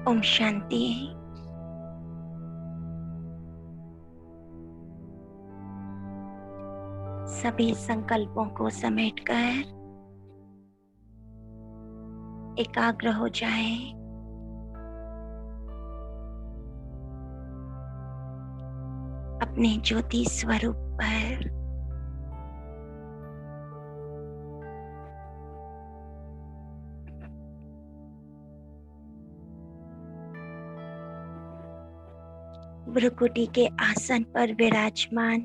ओम शांति। सभी संकल्पों को समेटकर एकाग्र हो जाए। अपने ज्योति स्वरूप पर भ्रुकुटी के आसन पर विराजमान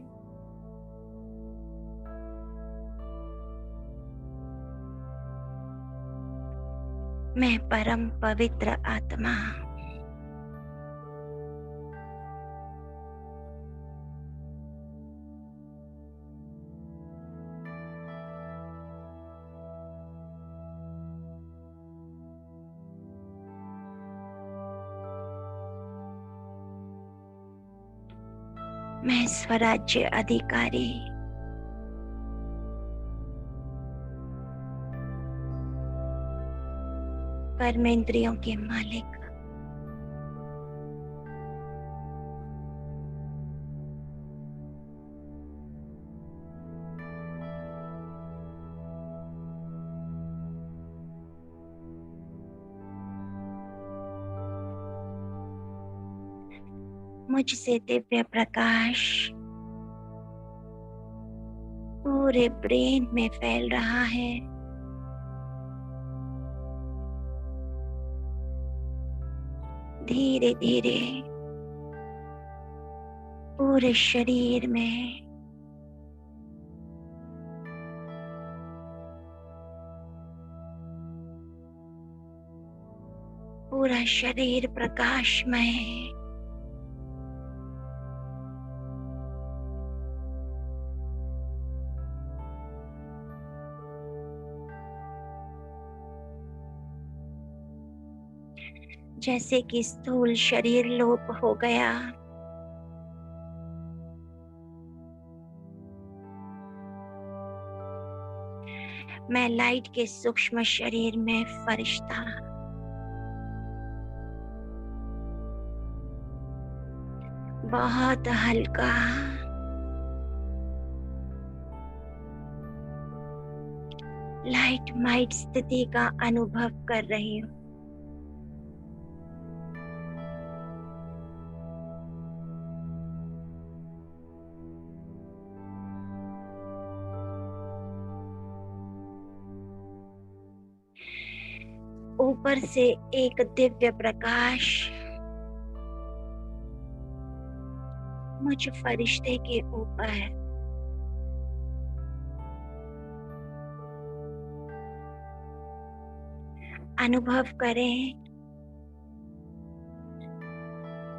मैं परम पवित्र आत्मा मैं स्वराज्य अधिकारी कर्मेंद्रियों के मालिक मुझसे दिव्य प्रकाश पूरे ब्रेन में फैल रहा है। धीरे धीरे पूरे शरीर में पूरा शरीर प्रकाशमय है। जैसे कि स्थूल शरीर लोप हो गया, मैं लाइट के सूक्ष्म शरीर में फरिश्ता बहुत हल्का लाइट माइट स्थिति का अनुभव कर रही हूँ। ऊपर से एक दिव्य प्रकाश मुझ फरिश्ते के ऊपर अनुभव करें।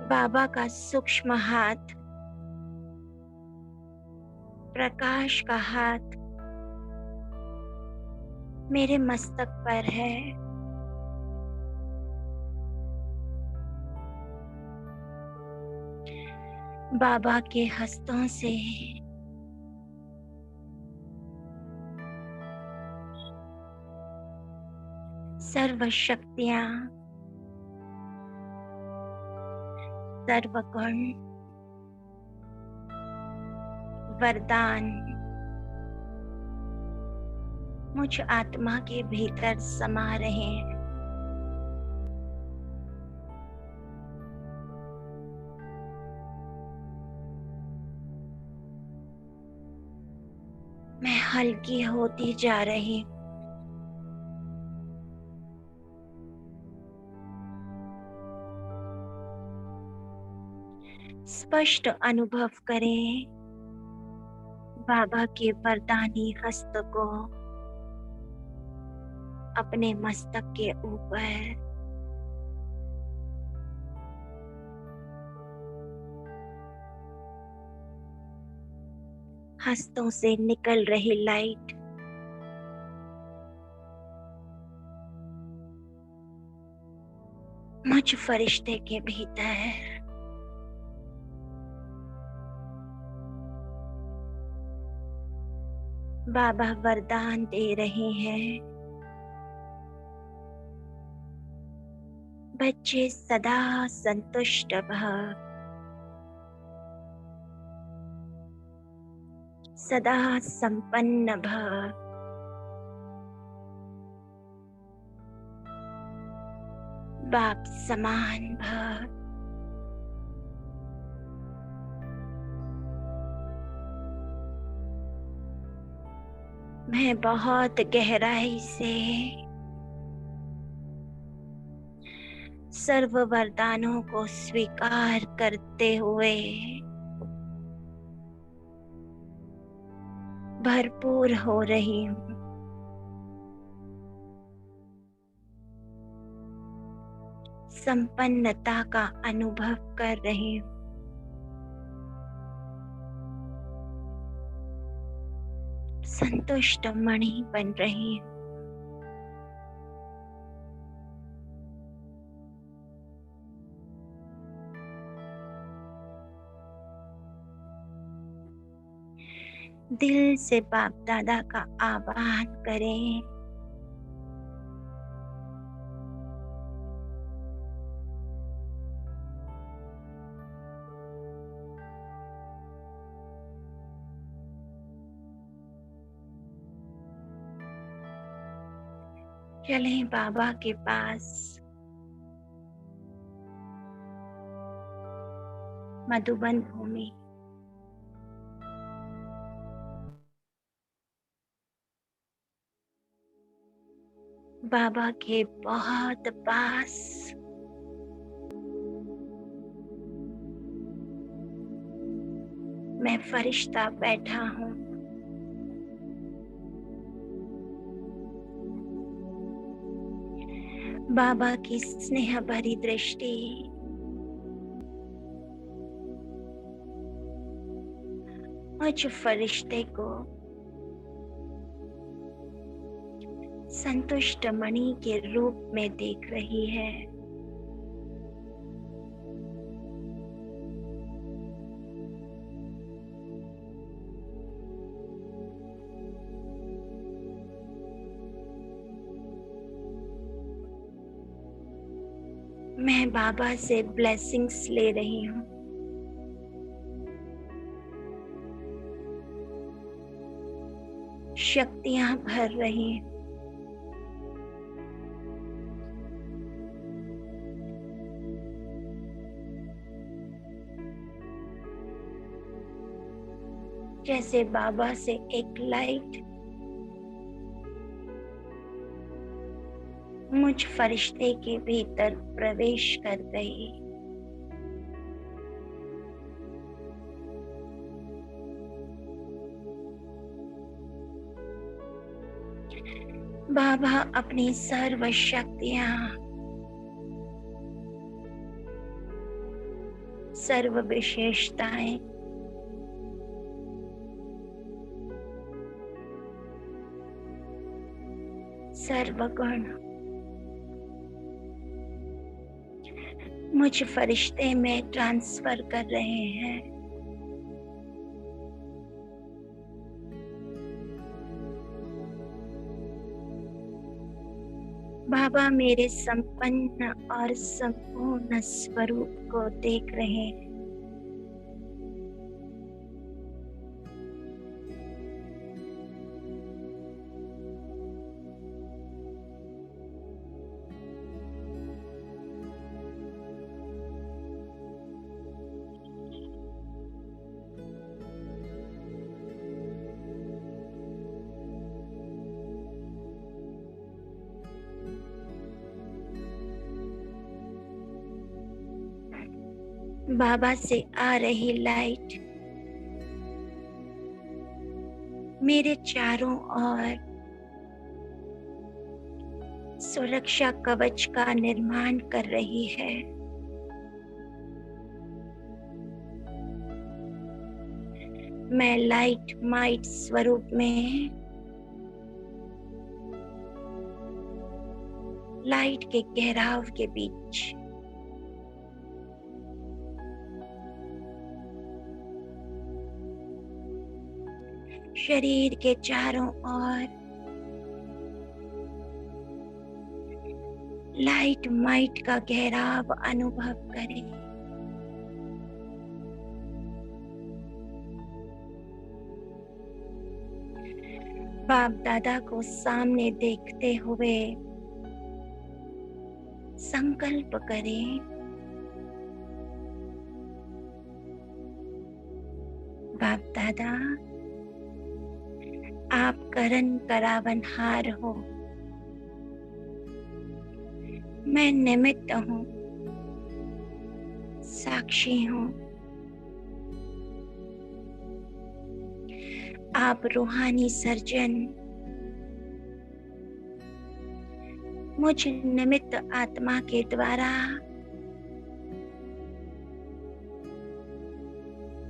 बाबा का सूक्ष्म हाथ, प्रकाश का हाथ मेरे मस्तक पर है। बाबा के हस्तों से सर्व शक्तियां, सर्व गुण, वरदान मुझ आत्मा के भीतर समा रहे हैं। मैं हल्की होती जा रही हूँ। स्पष्ट अनुभव करें बाबा के वरदानी हस्त को अपने मस्तक के ऊपर। हस्तों से निकल रही लाइट मुझ फरिश्ते के भीतर बाबा वरदान दे रहे हैं। बच्चे सदा संतुष्ट भव, सदा संपन्न भव। बाप समान भव। मैं बहुत गहराई से सर्व वरदानों को स्वीकार करते हुए भरपूर हो रही हूँ। संपन्नता का अनुभव कर रही हूँ। संतुष्ट मणि बन रही हूँ। दिल से बाप दादा का आह्वान करें। चलें बाबा के पास। मधुबन भूमि। बाबा के बहुत पास। मैं फरिश्ता बैठा हूँ। बाबा की स्नेह भरी दृष्टि मुझ फरिश्ते को संतुष्ट मणि के रूप में देख रही है। मैं बाबा से ब्लेसिंग्स ले रही हूँ। शक्तियां भर रही हूँ। जैसे बाबा से एक लाइट मुझ फरिश्ते के भीतर प्रवेश कर गई। बाबा अपनी सर्व शक्तियां, सर्व विशेषताएं सर्वगुण मुझ फरिश्ते में ट्रांसफर कर रहे हैं। बाबा मेरे संपन्न और संपूर्ण स्वरूप को देख रहे हैं। बाबा से आ रही लाइट मेरे चारों ओर सुरक्षा कवच का निर्माण कर रही है। मैं लाइट माइट स्वरूप में लाइट के घेराव के बीच शरीर के चारों ओर लाइट माइट का गहराव अनुभव करें। बाप दादा को सामने देखते हुए संकल्प करें, बाप दादा आप करन करावनहार हो, मैं निमित्त हूँ, साक्षी हूँ। आप रूहानी सर्जन मुझ निमित्त आत्मा के द्वारा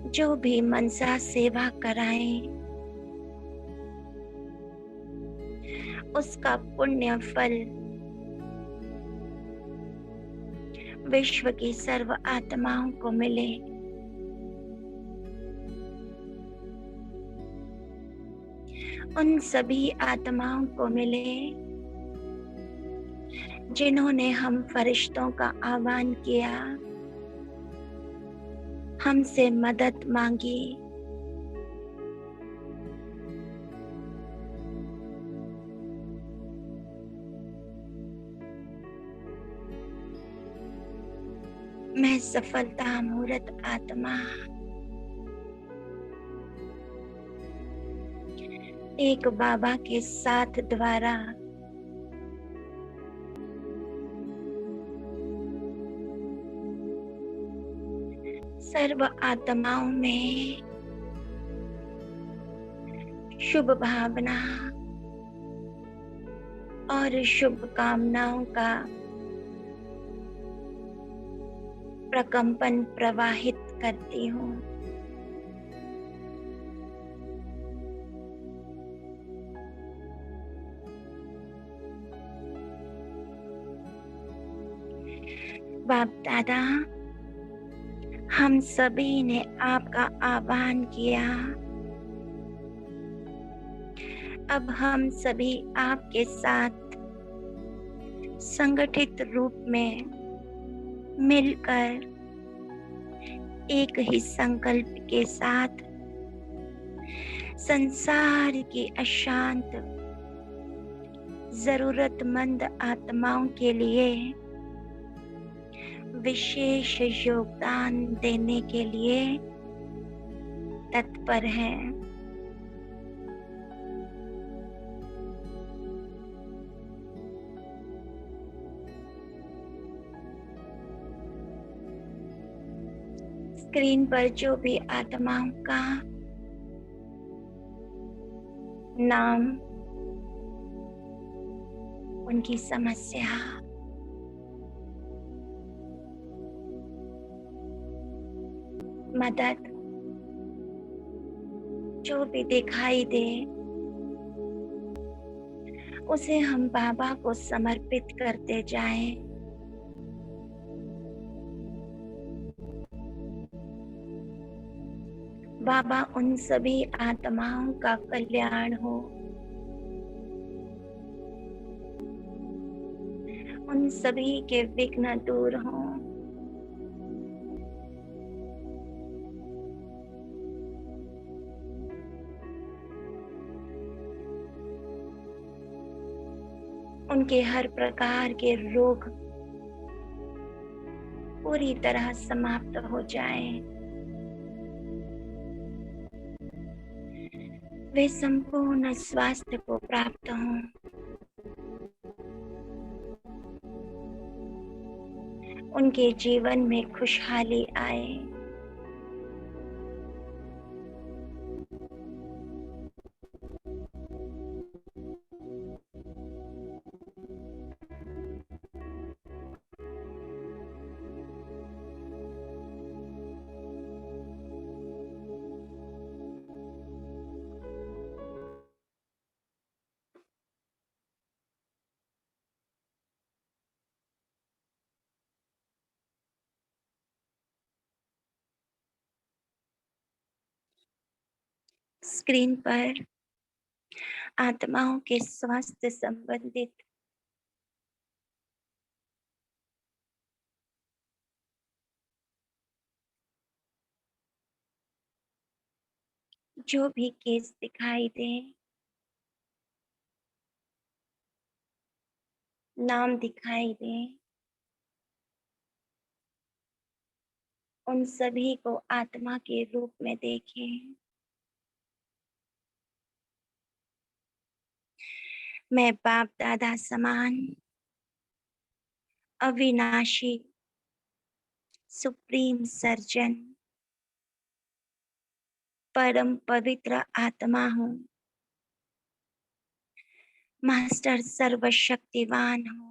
जो भी मनसा सेवा कराएं, उसका पुण्य फल विश्व की सर्व आत्माओं को मिले। उन सभी आत्माओं को मिले जिन्होंने हम फरिश्तों का आह्वान किया, हमसे मदद मांगी। मैं सफलता मूर्त आत्मा एक बाबा के साथ द्वारा सर्व आत्माओं में शुभ भावना और शुभ कामनाओं का प्रकंपन प्रवाहित करती हूँ। बाप दादा हम सभी ने आपका आह्वान किया, अब हम सभी आपके साथ संगठित रूप में मिलकर एक ही संकल्प के साथ संसार की अशांत जरूरतमंद आत्माओं के लिए विशेष योगदान देने के लिए तत्पर हैं। स्क्रीन पर जो भी आत्माओं का नाम, उनकी समस्या, मदद जो भी दिखाई दे, उसे हम बाबा को समर्पित करते जाएं। बाबा उन सभी आत्माओं का कल्याण हो, उन सभी के विघ्न दूर हों। उनके हर प्रकार के रोग पूरी तरह समाप्त हो जाएं। वे संपूर्ण स्वास्थ्य को प्राप्त हों। उनके जीवन में खुशहाली आए। स्क्रीन पर आत्माओं के स्वास्थ्य संबंधित जो भी केस दिखाई दे, नाम दिखाई दे, उन सभी को आत्मा के रूप में देखें। मैं बाप दादा समान अविनाशी सुप्रीम सर्जन परम पवित्र आत्मा हूँ। मास्टर सर्वशक्तिवान हूँ।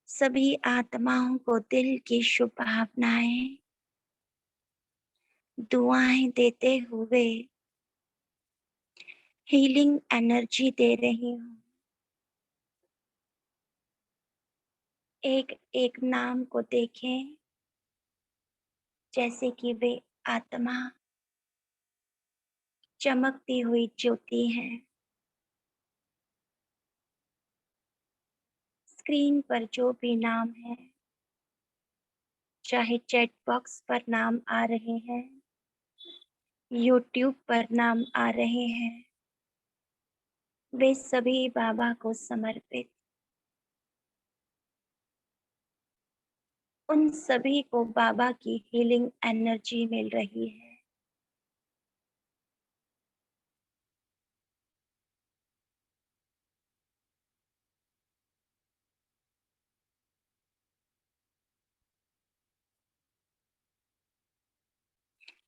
सभी आत्माओं को दिल की शुभकामनाएं, दुआएं देते हुए हीलिंग एनर्जी दे रही हूँ। एक एक नाम को देखें जैसे कि वे आत्मा चमकती हुई ज्योति है। स्क्रीन पर जो भी नाम है, चाहे चैट बॉक्स पर नाम आ रहे हैं, यूट्यूब पर नाम आ रहे हैं, वे सभी बाबा को समर्पित। उन सभी को बाबा की हीलिंग एनर्जी मिल रही है।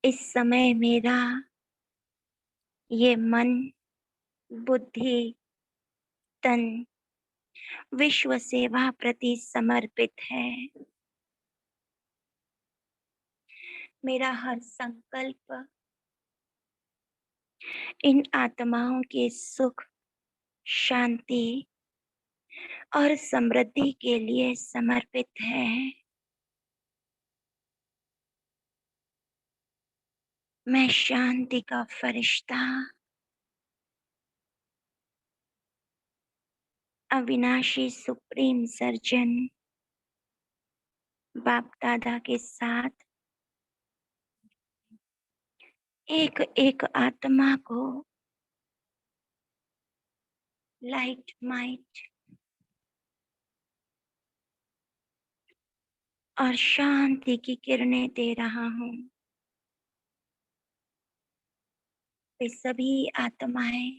इस समय मेरा ये मन, बुद्धि, तन विश्व सेवा प्रति समर्पित है। मेरा हर संकल्प इन आत्माओं के सुख, शांति और समृद्धि के लिए समर्पित है। मैं शांति का फरिश्ता अविनाशी सुप्रीम सर्जन बाप दादा के साथ एक एक आत्मा को लाइट माइट और शांति की किरणें दे रहा हूँ। वे सभी आत्माएं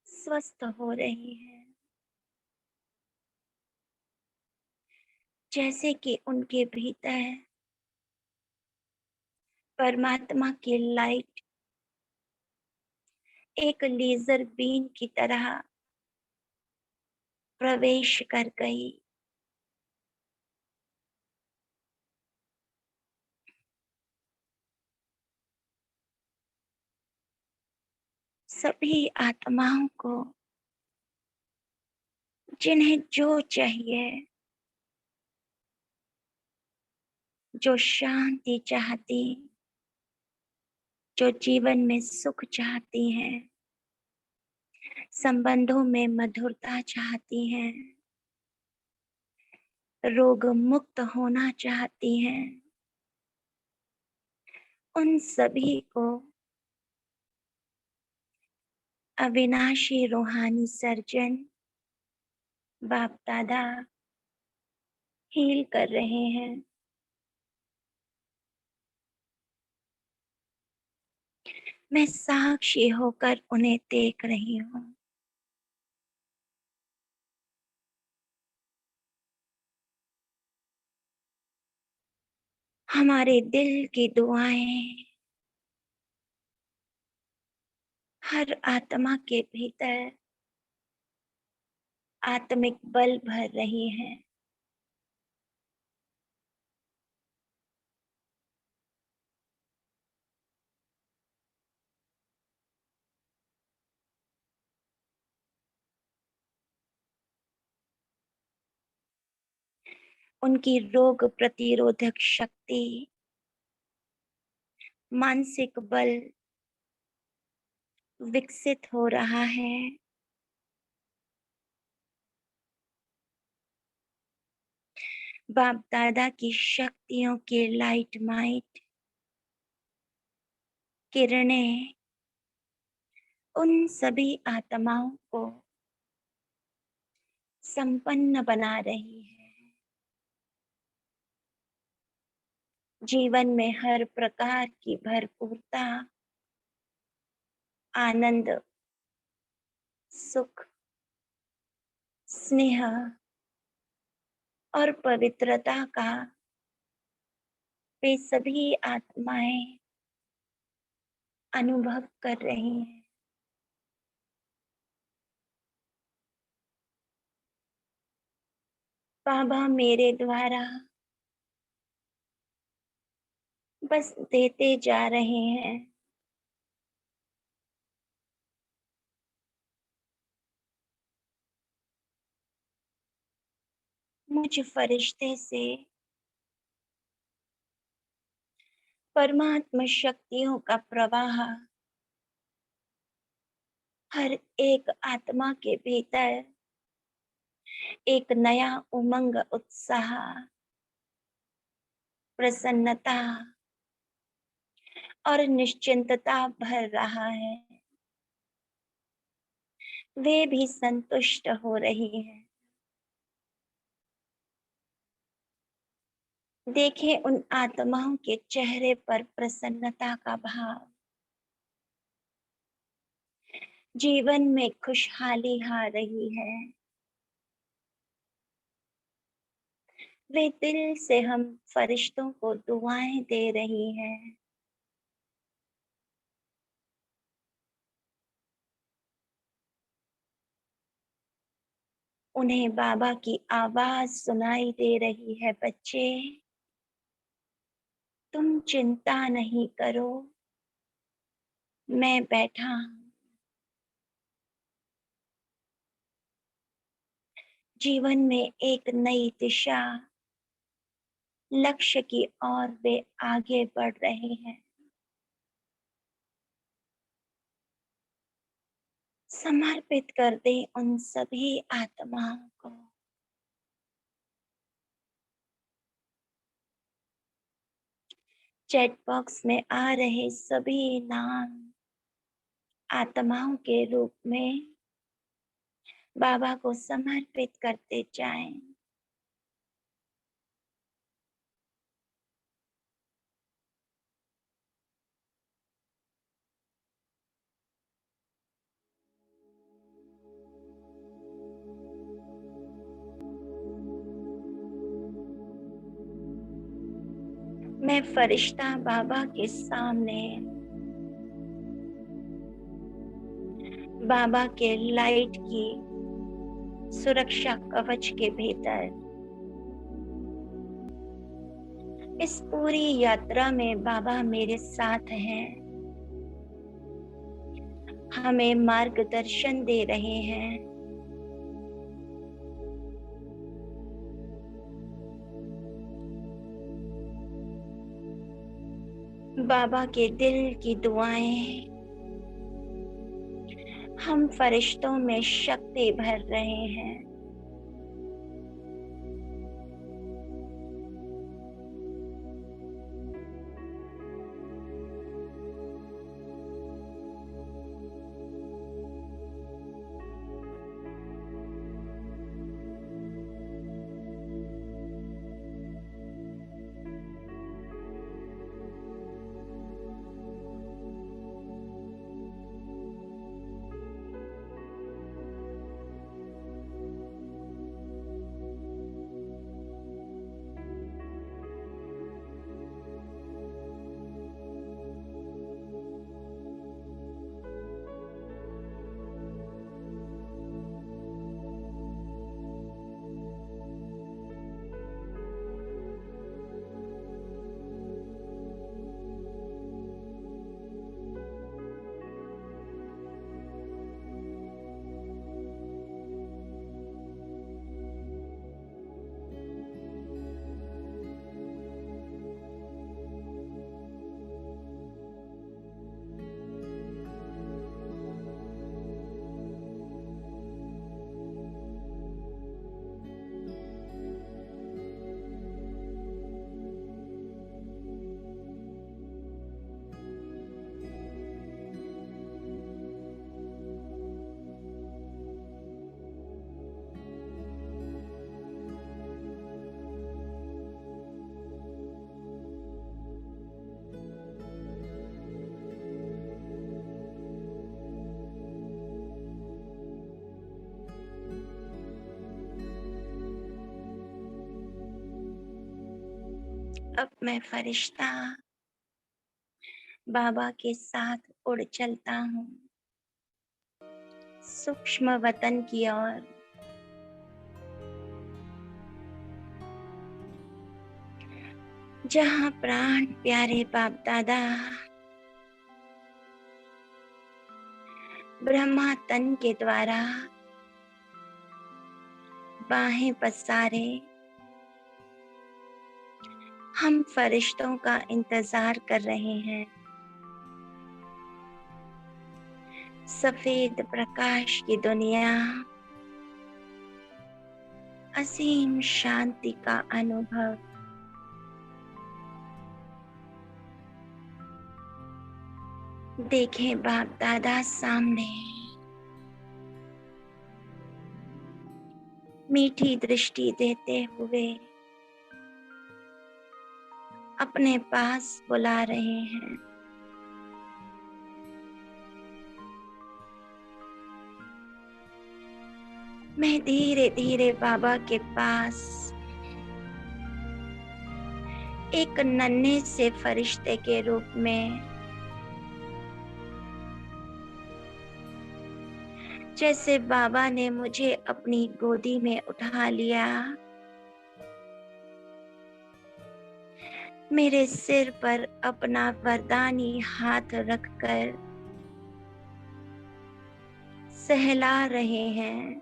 स्वस्थ हो रही हैं, जैसे कि उनके भीतर परमात्मा की लाइट एक लेजर बीम की तरह प्रवेश कर गई। सभी आत्माओं को जिन्हें जो चाहिए, जो शांति चाहती, जो जीवन में सुख चाहती हैं, संबंधों में मधुरता चाहती हैं, रोग मुक्त होना चाहती हैं, उन सभी को अविनाशी रूहानी सर्जन बाप दादा हील कर रहे हैं। मैं साक्षी होकर उन्हें देख रही हूँ। हमारे दिल की दुआएं हर आत्मा के भीतर आत्मिक बल भर रही है। उनकी रोग प्रतिरोधक शक्ति, मानसिक बल विकसित हो रहा है। बाप दादा की शक्तियों के लाइट माइट किरणें उन सभी आत्माओं को संपन्न बना रही है। जीवन में हर प्रकार की भरपूरता, आनंद, सुख, स्नेह और पवित्रता का वे सभी आत्माएं अनुभव कर रही हैं। बाबा मेरे द्वारा बस देते जा रहे हैं। मुझ फरिश्ते से परमात्मा शक्तियों का प्रवाह हर एक आत्मा के भीतर एक नया उमंग, उत्साह, प्रसन्नता और निश्चिंतता भर रहा है। वे भी संतुष्ट हो रही हैं। देखें उन आत्माओं के चेहरे पर प्रसन्नता का भाव। जीवन में खुशहाली आ रही है। वे दिल से हम फरिश्तों को दुआएं दे रही हैं। उन्हें बाबा की आवाज सुनाई दे रही है, बच्चे तुम चिंता नहीं करो, मैं बैठा हूं। जीवन में एक नई दिशा, लक्ष्य की ओर वे आगे बढ़ रहे हैं। समर्पित कर दे उन सभी आत्माओं को। चैट बॉक्स में आ रहे सभी नाम आत्माओं के रूप में बाबा को समर्पित करते जाएं। मैं फरिश्ता बाबा के सामने बाबा के लाइट की सुरक्षा कवच के भीतर इस पूरी यात्रा में बाबा मेरे साथ हैं। हमें मार्गदर्शन दे रहे हैं। बाबा के दिल की दुआएं हम फरिश्तों में शक्ति भर रहे हैं। अब मैं फरिश्ता बाबा के साथ उड़ चलता हूँ सूक्ष्म वतन की ओर। जहाँ प्राण प्यारे बाप दादा ब्रह्मा तन के द्वारा बाहें पसारे हम फरिश्तों का इंतजार कर रहे हैं। सफेद प्रकाश की दुनिया, असीम शांति का अनुभव। देखें बाप दादा सामने, मीठी दृष्टि देते हुए अपने पास बुला रहे हैं। मैं धीरे धीरे बाबा के पास एक नन्हे से फरिश्ते के रूप में, जैसे बाबा ने मुझे अपनी गोदी में उठा लिया, मेरे सिर पर अपना वरदानी हाथ रखकर सहला रहे हैं।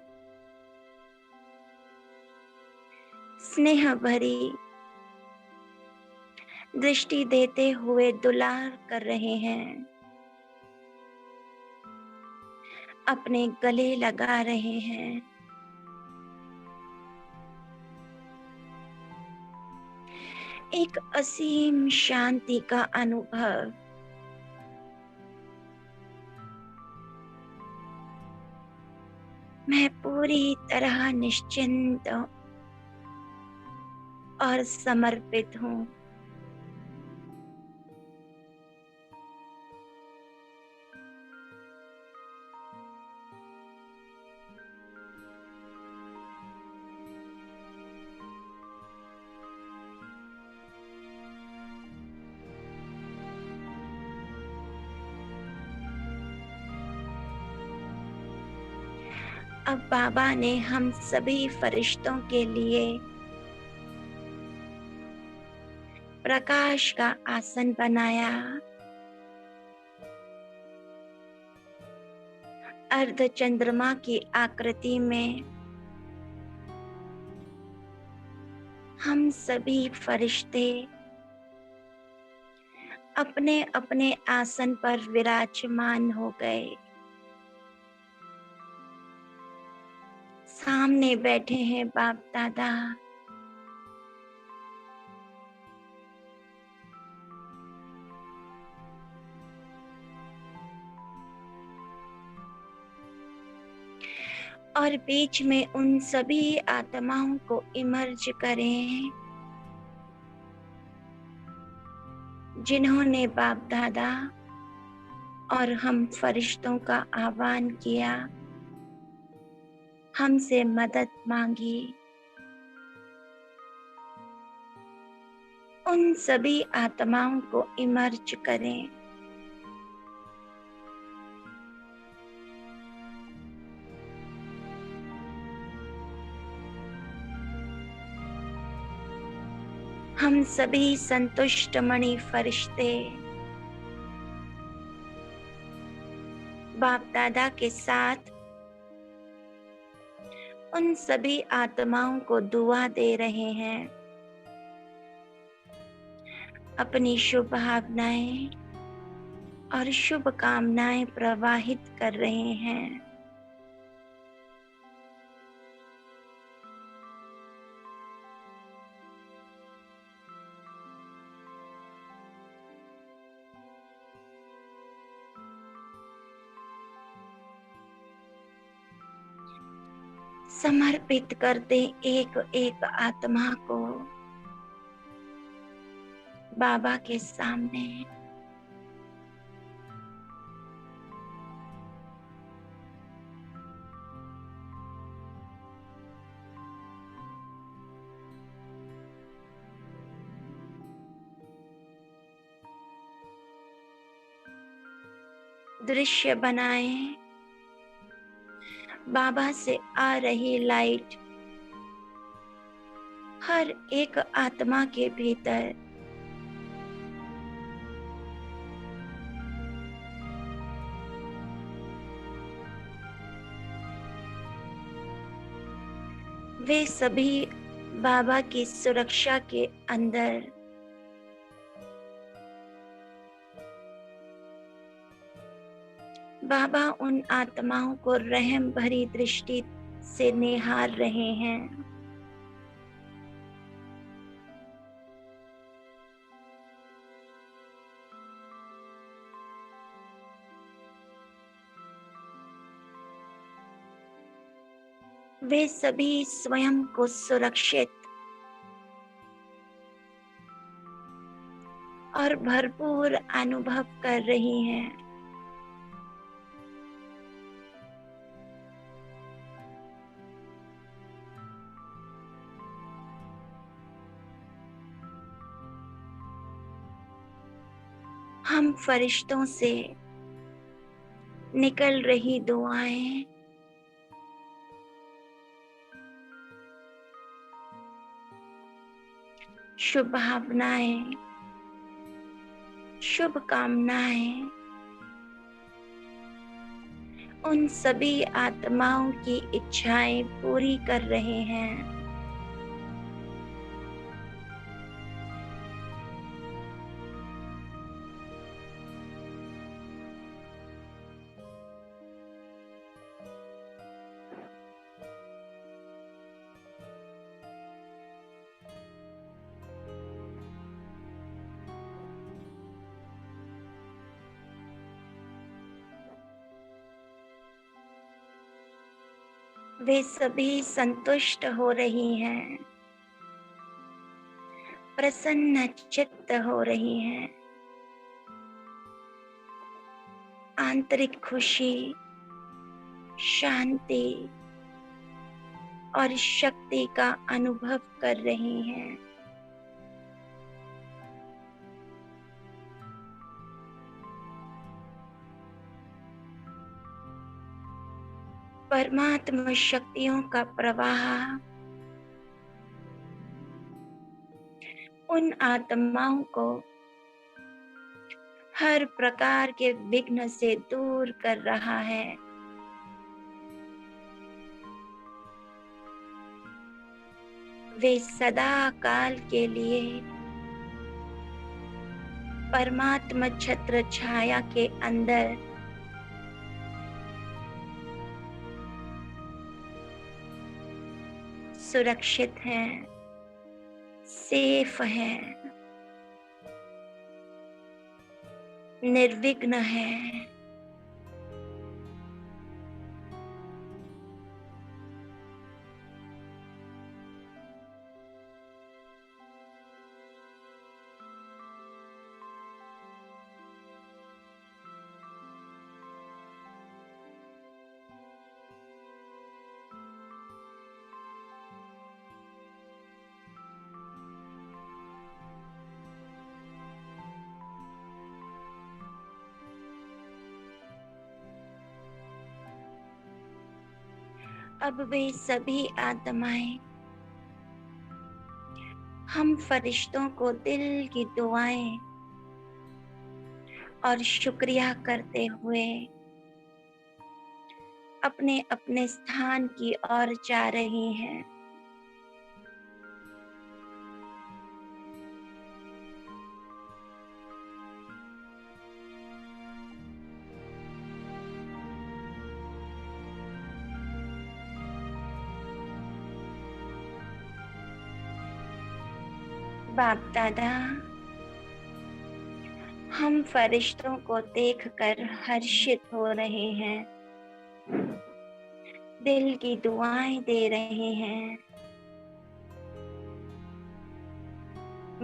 स्नेह भरी दृष्टि देते हुए दुलार कर रहे हैं, अपने गले लगा रहे हैं। एक असीम शांति का अनुभव। मैं पूरी तरह निश्चिंत और समर्पित हूँ। अब बाबा ने हम सभी फरिश्तों के लिए प्रकाश का आसन बनाया। अर्ध चंद्रमा की आकृति में हम सभी फरिश्ते अपने अपने आसन पर विराजमान हो गए। सामने बैठे हैं बाप दादा। और बीच में उन सभी आत्माओं को इमर्ज करें जिन्होंने बाप दादा और हम फरिश्तों का आह्वान किया, हमसे मदद मांगी। उन सभी आत्माओं को इमर्ज करें। हम सभी संतुष्ट मणि फरिश्ते बाप दादा के साथ उन सभी आत्माओं को दुआ दे रहे हैं, अपनी शुभ भावनाएं और शुभ कामनाएं प्रवाहित कर रहे हैं। समर्पित करते एक एक आत्मा को बाबा के सामने। दृश्य बनाएं। बाबा से आ रही लाइट हर एक आत्मा के भीतर वे सभी बाबा की सुरक्षा के अंदर बाबा उन आत्माओं को रहम भरी दृष्टि से निहार रहे हैं। वे सभी स्वयं को सुरक्षित और भरपूर अनुभव कर रही हैं। हम फरिश्तों से निकल रही दुआएं शुभ भावनाएं, शुभ कामनाएं उन सभी आत्माओं की इच्छाएं पूरी कर रहे हैं। वे सभी संतुष्ट हो रही हैं, प्रसन्न चित्त हो रही हैं। आंतरिक खुशी, शांति और शक्ति का अनुभव कर रही हैं। परमात्मा शक्तियों का प्रवाह उन आत्माओं को हर प्रकार के विघ्न से दूर कर रहा है। वे सदा काल के लिए परमात्मा छत्र छाया के अंदर सुरक्षित हैं, सेफ हैं, निर्विघ्न हैं। अब वे सभी आत्माएं हम फरिश्तों को दिल की दुआएं और शुक्रिया करते हुए अपने अपने स्थान की ओर जा रही हैं। बाप दादा, हम फरिश्तों को देखकर हर्षित हो रहे हैं, दिल की दुआएं दे रहे हैं।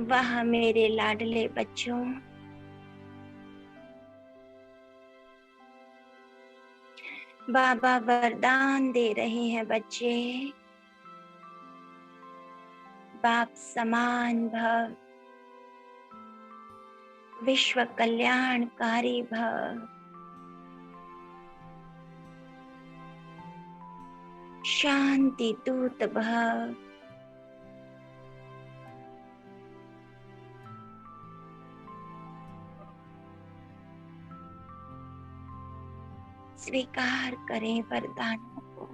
वाह मेरे लाडले बच्चों, बाबा वरदान दे रहे हैं बच्चे। बाप समान भव, विश्व कल्याणकारी भव। शांति दूत भव। स्वीकार करें वरदानों को।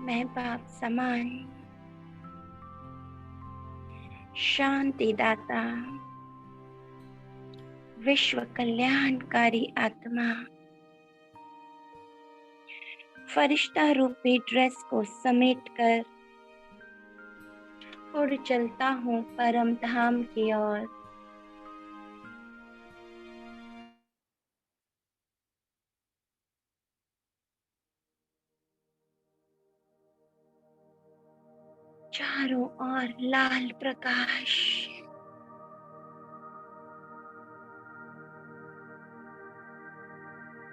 मैं बाप समान शांतिदाता, विश्व कल्याणकारी आत्मा, फरिश्ता रूपी ड्रेस को समेटकर उड़ चलता हूँ परम धाम की ओर। चारों ओर लाल प्रकाश,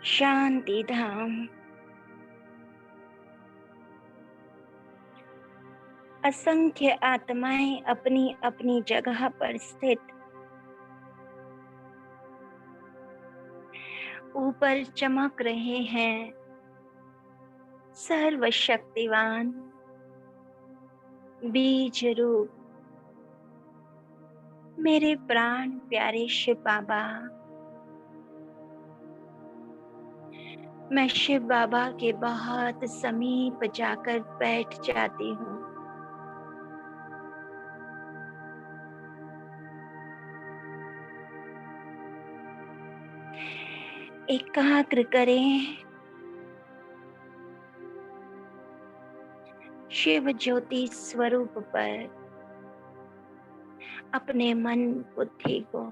शांति धाम, असंख्य आत्माएं अपनी अपनी जगह पर स्थित, ऊपर चमक रहे हैं सर्वशक्तिवान बीज रूप मेरे प्राण प्यारे शिव बाबा। मैं शिव बाबा के बहुत समीप जाकर बैठ जाती हूँ। एकाग्र करें शिव ज्योति स्वरूप पर अपने मन बुद्धि को।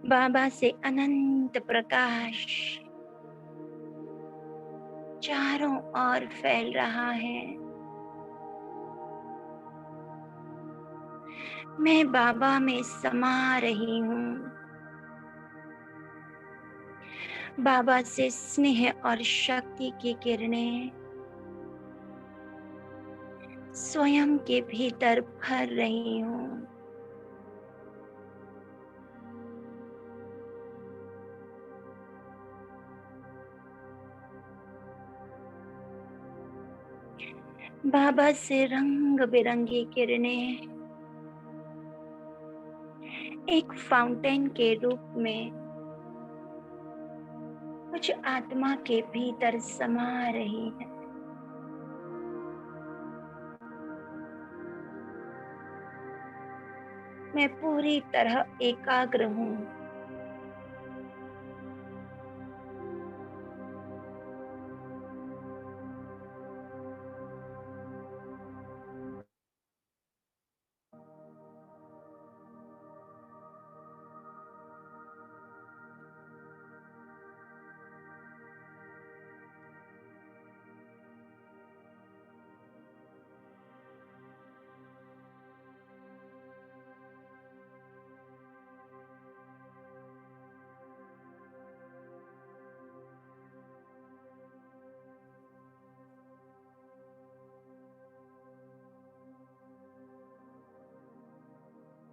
बाबा से अनंत प्रकाश चारों ओर फैल रहा है। मैं बाबा में समा रही हूँ। बाबा से स्नेह और शक्ति की किरणें स्वयं के भीतर भर रही हूँ। बाबा से रंग बिरंगी किरणें एक फाउंटेन के रूप में कुछ आत्मा के भीतर समा रही है। मैं पूरी तरह एकाग्र हूँ।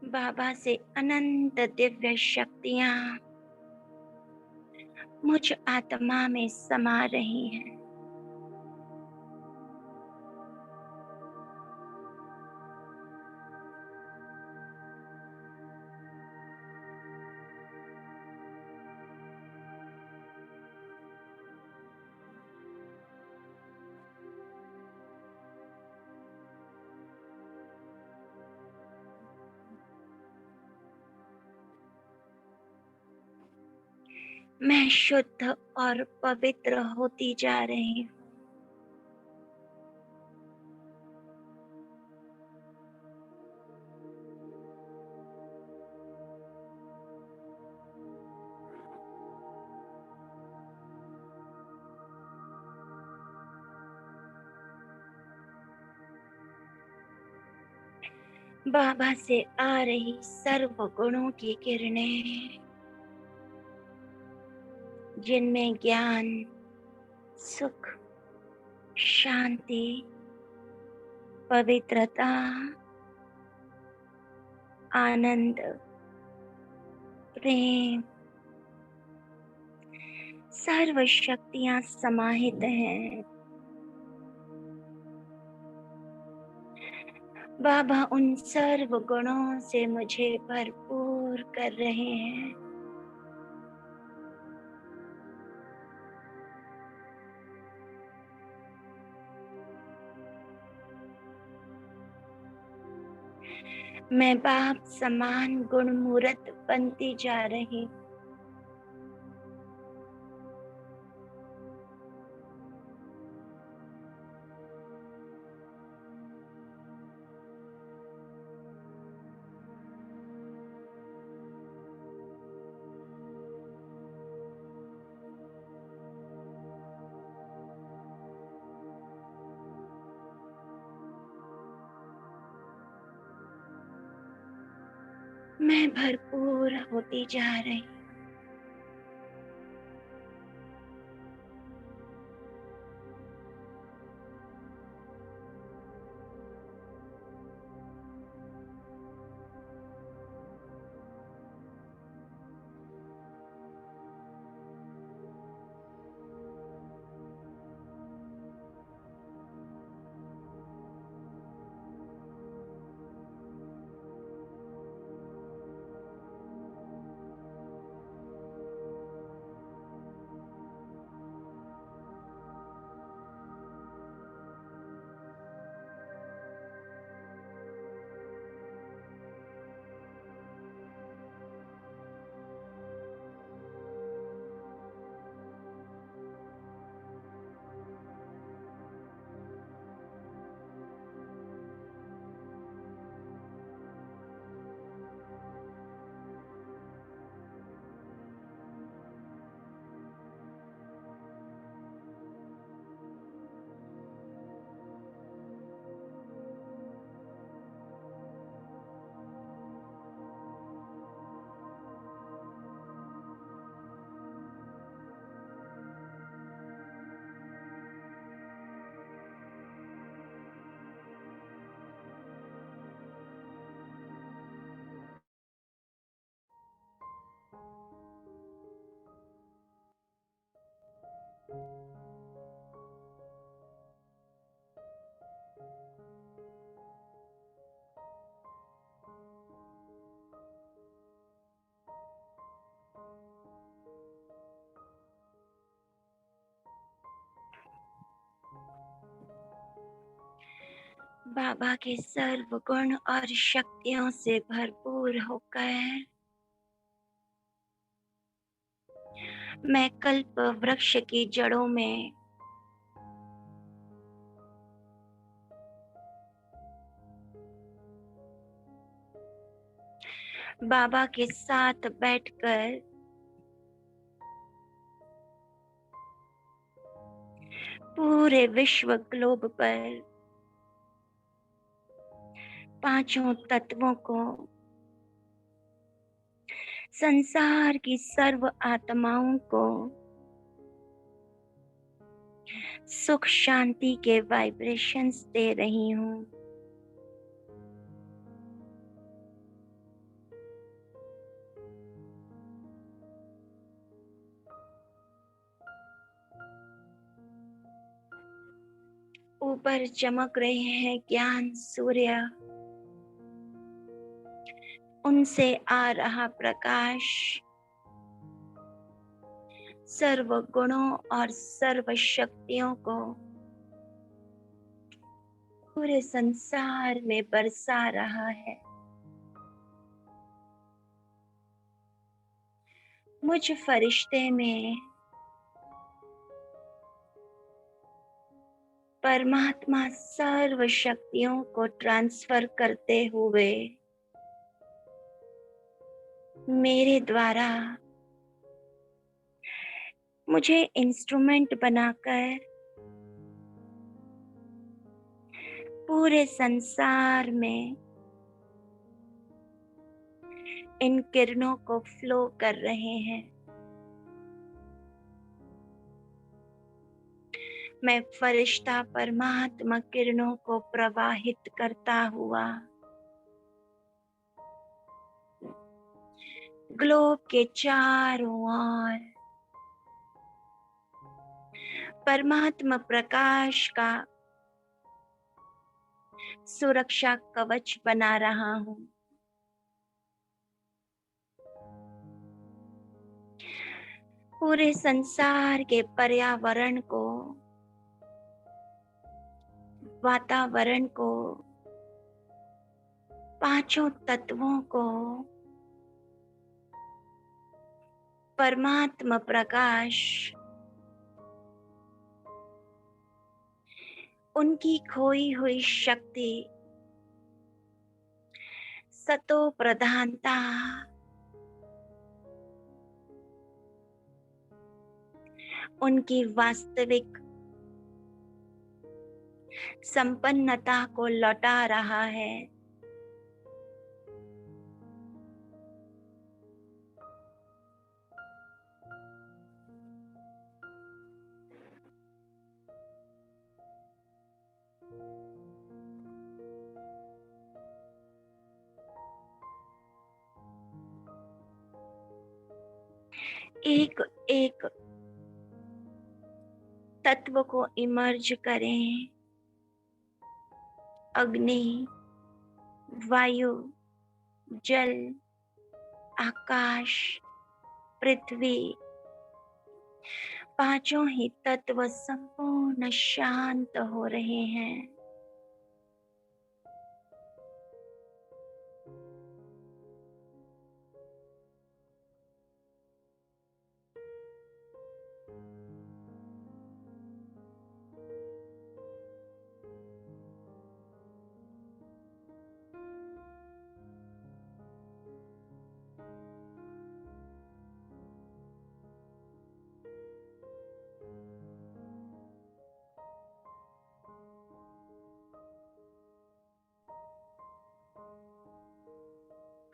बाबा से अनंत दिव्य शक्तियाँ मुझ आत्मा में समा रही हैं। मैं शुद्ध और पवित्र होती जा रही हूँ। बाबा से आ रही सर्व गुणों की किरणें, जिनमें ज्ञान, सुख, शांति, पवित्रता, आनंद, प्रेम, सर्व शक्तियां समाहित हैं। बाबा उन सर्व गुणों से मुझे भरपूर कर रहे हैं। मैं बाप समान गुणमूर्त बनती जा रही हूँ। मैं भरपूर होती जा रही हूँ। बाबा के सर्व गुण और शक्तियों से भरपूर होकर मैं कल्प वृक्ष की जड़ों में बाबा के साथ बैठकर पूरे विश्व ग्लोब पर पांचों तत्वों को, संसार की सर्व आत्माओं को सुख शांति के वाइब्रेशंस दे रही हूँ। ऊपर चमक रहे हैं ज्ञान सूर्य, उनसे आ रहा प्रकाश सर्व गुणों और सर्व शक्तियों को पूरे संसार में बरसा रहा है। मुझ फरिश्ते में परमात्मा सर्व शक्तियों को ट्रांसफर करते हुए मेरे द्वारा मुझे इंस्ट्रूमेंट बनाकर पूरे संसार में इन किरणों को फ्लो कर रहे हैं। मैं फरिश्ता परमात्मा किरणों को प्रवाहित करता हुआ ग्लोब के चारों ओर परमात्मा प्रकाश का सुरक्षा कवच बना रहा हूं। पूरे संसार के पर्यावरण को, वातावरण को, पांचों तत्वों को परमात्मा प्रकाश उनकी खोई हुई शक्ति, सतो प्रधानता, उनकी वास्तविक संपन्नता को लौटा रहा है। एक एक तत्व को इमर्ज करें। अग्नि, वायु, जल, आकाश, पृथ्वी, पांचों ही तत्व संपूर्ण शांत हो रहे हैं।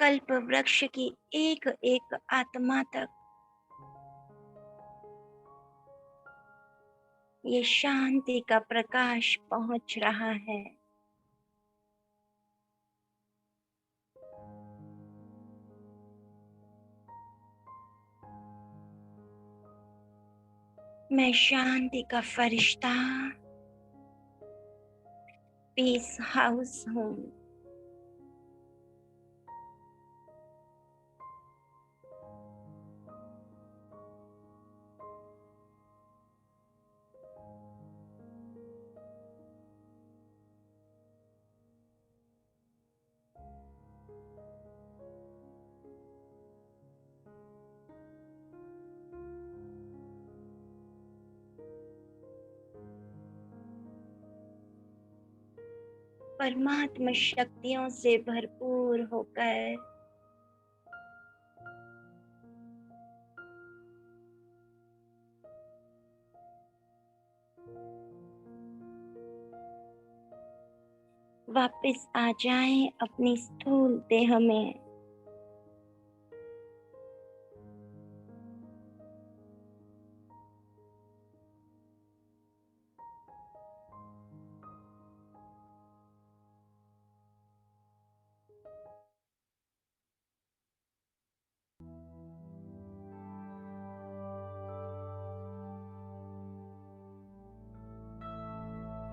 कल्प वृक्ष की एक एक आत्मा तक ये शांति का प्रकाश पहुंच रहा है। मैं शांति का फरिश्ता, पीस हाउस हूँ। परमात्मा शक्तियों से भरपूर होकर वापस आ जाएं अपनी स्थूल देह में।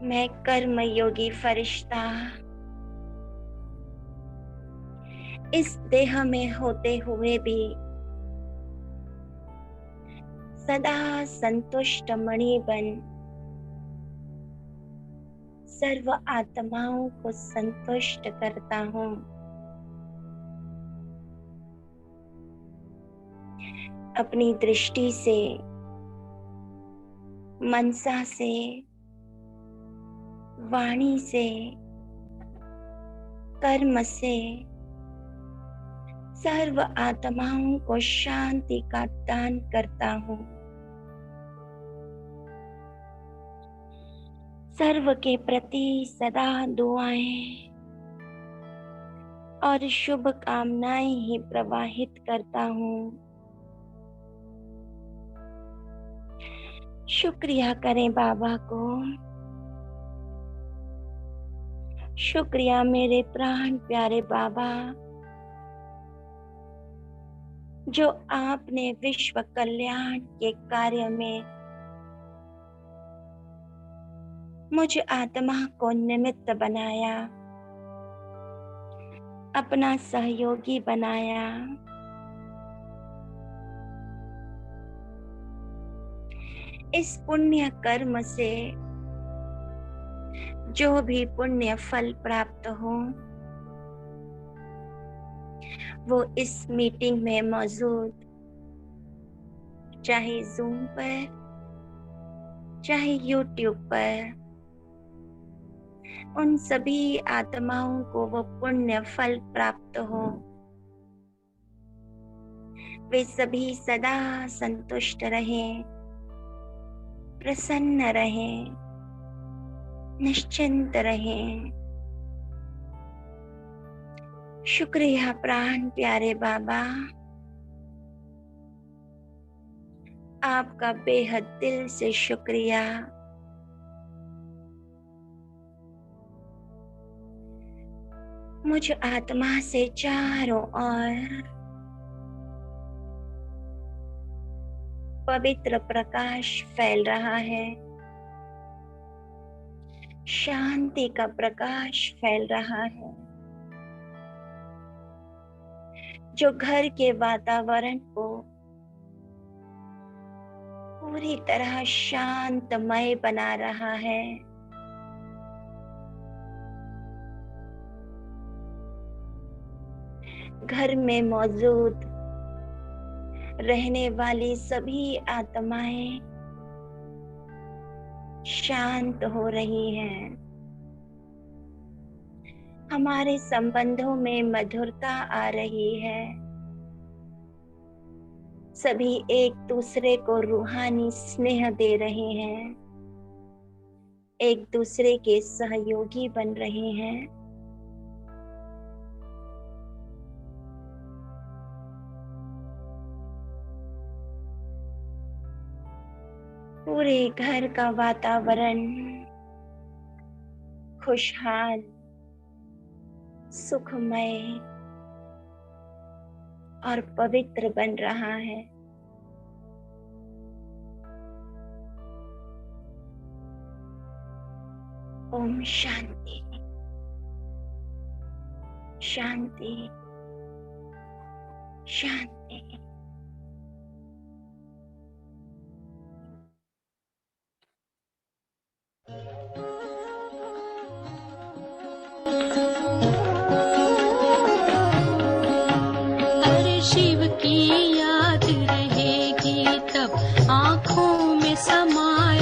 मैं कर्म योगी फरिश्ता इस देह में होते हुए भी सदा संतुष्ट मणि बन सर्व आत्माओं को संतुष्ट करता हूँ। अपनी दृष्टि से, मनसा से, वाणी से, कर्म से सर्व आत्माओं को शांति का दान करता हूँ। सर्व के प्रति सदा दुआएं और शुभ कामनाएं ही प्रवाहित करता हूँ। शुक्रिया करें बाबा को। शुक्रिया मेरे प्राण प्यारे बाबा, जो आपने विश्व कल्याण के कार्य में मुझ आत्मा को निमित्त बनाया, अपना सहयोगी बनाया। इस पुण्य कर्म से जो भी पुण्य फल प्राप्त हो, वो इस मीटिंग में मौजूद, चाहे जूम पर, चाहे यूट्यूब पर, उन सभी आत्माओं को वो पुण्य फल प्राप्त हो। वे सभी सदा संतुष्ट रहें, प्रसन्न रहें, निश्चिंत रहें। शुक्रिया प्राण प्यारे बाबा, आपका बेहद दिल से शुक्रिया। मुझ आत्मा से चारों ओर पवित्र प्रकाश फैल रहा है, शांति का प्रकाश फैल रहा है, जो घर के वातावरण को पूरी तरह शांतमय बना रहा है। घर में मौजूद रहने वाली सभी आत्माएं शांत हो रही हैं। हमारे संबंधों में मधुरता आ रही है। सभी एक दूसरे को रूहानी स्नेह दे रहे हैं, एक दूसरे के सहयोगी बन रहे हैं। पूरे घर का वातावरण खुशहाल, सुखमय और पवित्र बन रहा है। ओम शांति, शांति, शांति। अरे शिव की याद रहेगी तब आँखों में समा